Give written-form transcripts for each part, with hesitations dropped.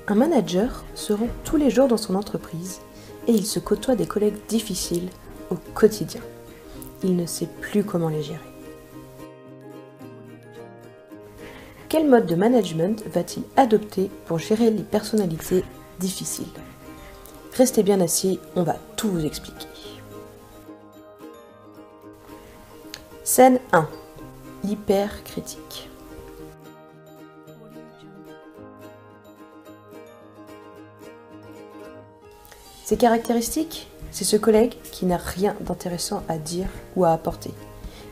Un manager se rend tous les jours dans son entreprise et il se côtoie des collègues difficiles au quotidien. Il ne sait plus comment les gérer. Quel mode de management va-t-il adopter pour gérer les personnalités difficiles? Restez bien assis, on va tout vous expliquer. Scène 1. L'hypercritique. Ses caractéristiques, c'est ce collègue qui n'a rien d'intéressant à dire ou à apporter.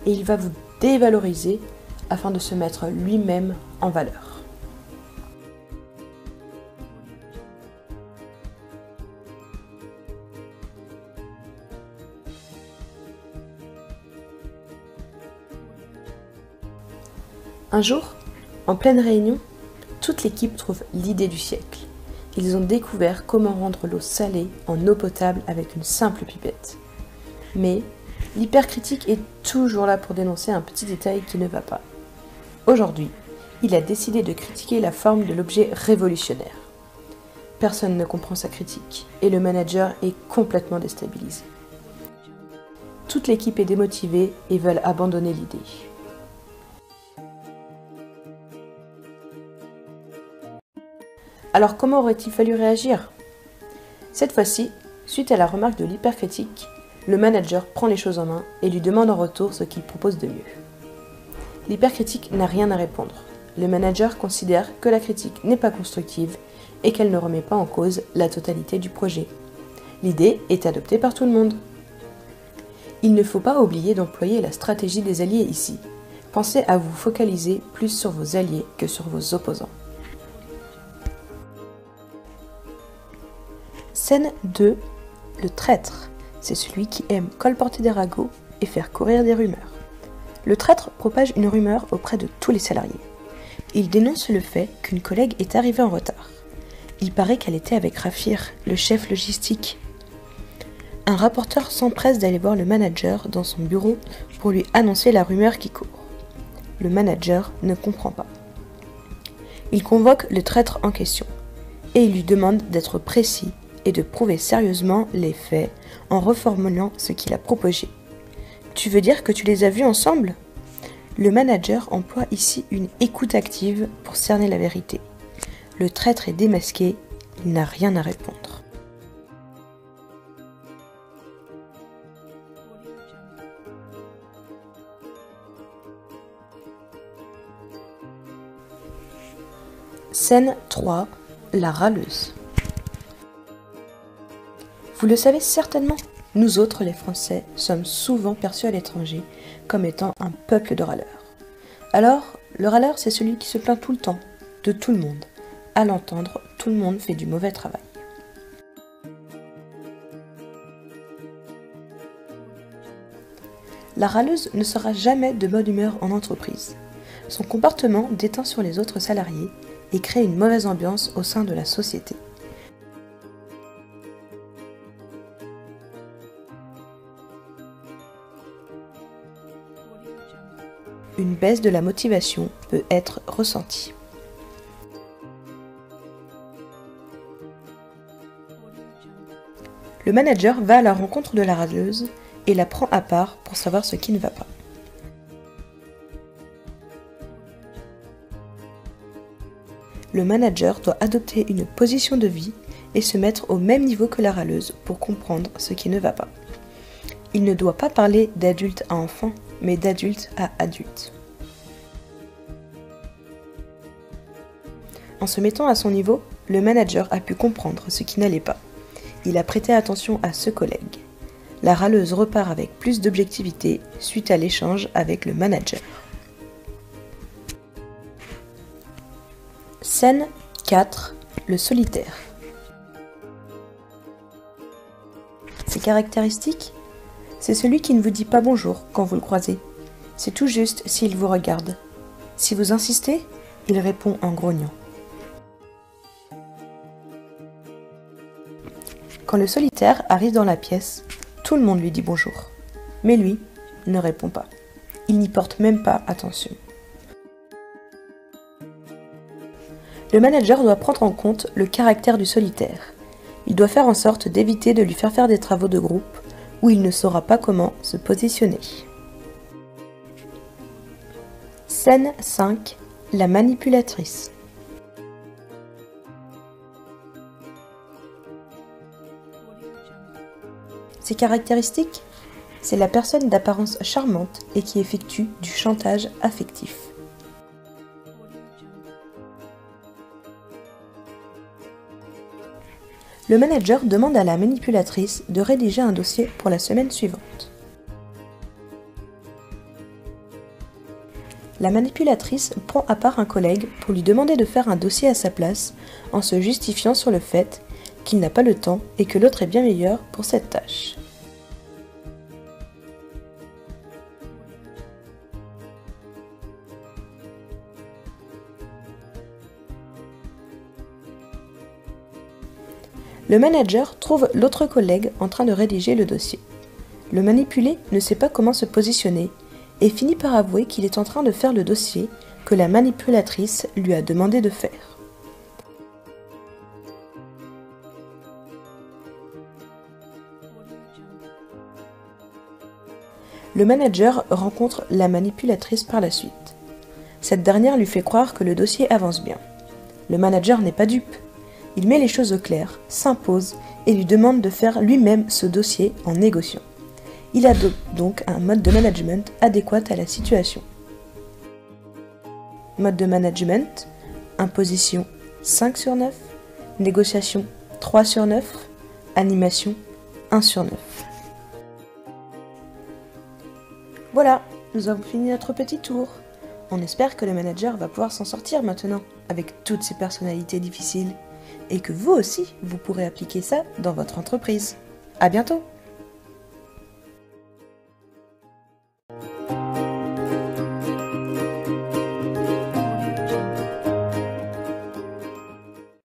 Et il va vous dévaloriser afin de se mettre lui-même en valeur. Un jour, en pleine réunion, toute l'équipe trouve l'idée du siècle. Ils ont découvert comment rendre l'eau salée en eau potable avec une simple pipette. Mais l'hypercritique est toujours là pour dénoncer un petit détail qui ne va pas. Aujourd'hui, il a décidé de critiquer la forme de l'objet révolutionnaire. Personne ne comprend sa critique et le manager est complètement déstabilisé. Toute l'équipe est démotivée et veulent abandonner l'idée. Alors comment aurait-il fallu réagir? Cette fois-ci, suite à la remarque de l'hypercritique, le manager prend les choses en main et lui demande en retour ce qu'il propose de mieux. L'hypercritique n'a rien à répondre. Le manager considère que la critique n'est pas constructive et qu'elle ne remet pas en cause la totalité du projet. L'idée est adoptée par tout le monde. Il ne faut pas oublier d'employer la stratégie des alliés ici. Pensez à vous focaliser plus sur vos alliés que sur vos opposants. Scène 2. Le traître. C'est celui qui aime colporter des ragots et faire courir des rumeurs. Le traître propage une rumeur auprès de tous les salariés. Il dénonce le fait qu'une collègue est arrivée en retard. Il paraît qu'elle était avec Rafir, le chef logistique. Un rapporteur s'empresse d'aller voir le manager dans son bureau pour lui annoncer la rumeur qui court. Le manager ne comprend pas. Il convoque le traître en question et il lui demande d'être précis et de prouver sérieusement les faits en reformulant ce qu'il a proposé. Tu veux dire que tu les as vus ensemble? Le manager emploie ici une écoute active pour cerner la vérité. Le traître est démasqué, il n'a rien à répondre. Scène 3. La râleuse. Vous le savez certainement, nous autres les Français sommes souvent perçus à l'étranger comme étant un peuple de râleurs. Alors, le râleur c'est celui qui se plaint tout le temps, de tout le monde. À l'entendre, tout le monde fait du mauvais travail. La râleuse ne sera jamais de bonne humeur en entreprise. Son comportement déteint sur les autres salariés et crée une mauvaise ambiance au sein de la société. Une baisse de la motivation peut être ressentie. Le manager va à la rencontre de la râleuse et la prend à part pour savoir ce qui ne va pas. Le manager doit adopter une position de vie et se mettre au même niveau que la râleuse pour comprendre ce qui ne va pas. Il ne doit pas parler d'adulte à enfant, mais d'adulte à adulte. En se mettant à son niveau, le manager a pu comprendre ce qui n'allait pas. Il a prêté attention à ce collègue. La râleuse repart avec plus d'objectivité suite à l'échange avec le manager. Scène 4. Le solitaire. Ses caractéristiques? C'est celui qui ne vous dit pas bonjour quand vous le croisez. C'est tout juste s'il vous regarde. Si vous insistez, il répond en grognant. Quand le solitaire arrive dans la pièce, tout le monde lui dit bonjour. Mais lui ne répond pas. Il n'y porte même pas attention. Le manager doit prendre en compte le caractère du solitaire. Il doit faire en sorte d'éviter de lui faire des travaux de groupe où il ne saura pas comment se positionner. Scène 5. La manipulatrice. Ses caractéristiques? C'est la personne d'apparence charmante et qui effectue du chantage affectif. Le manager demande à la manipulatrice de rédiger un dossier pour la semaine suivante. La manipulatrice prend à part un collègue pour lui demander de faire un dossier à sa place en se justifiant sur le fait qu'il n'a pas le temps et que l'autre est bien meilleur pour cette tâche. Le manager trouve l'autre collègue en train de rédiger le dossier. Le manipulé ne sait pas comment se positionner et finit par avouer qu'il est en train de faire le dossier que la manipulatrice lui a demandé de faire. Le manager rencontre la manipulatrice par la suite. Cette dernière lui fait croire que le dossier avance bien. Le manager n'est pas dupe. Il met les choses au clair, s'impose et lui demande de faire lui-même ce dossier en négociant. Il adopte donc un mode de management adéquat à la situation. Mode de management, imposition 5 sur 9, négociation 3 sur 9, animation 1 sur 9. Voilà, nous avons fini notre petit tour. On espère que le manager va pouvoir s'en sortir maintenant avec toutes ces personnalités difficiles et que vous aussi, vous pourrez appliquer ça dans votre entreprise. À bientôt!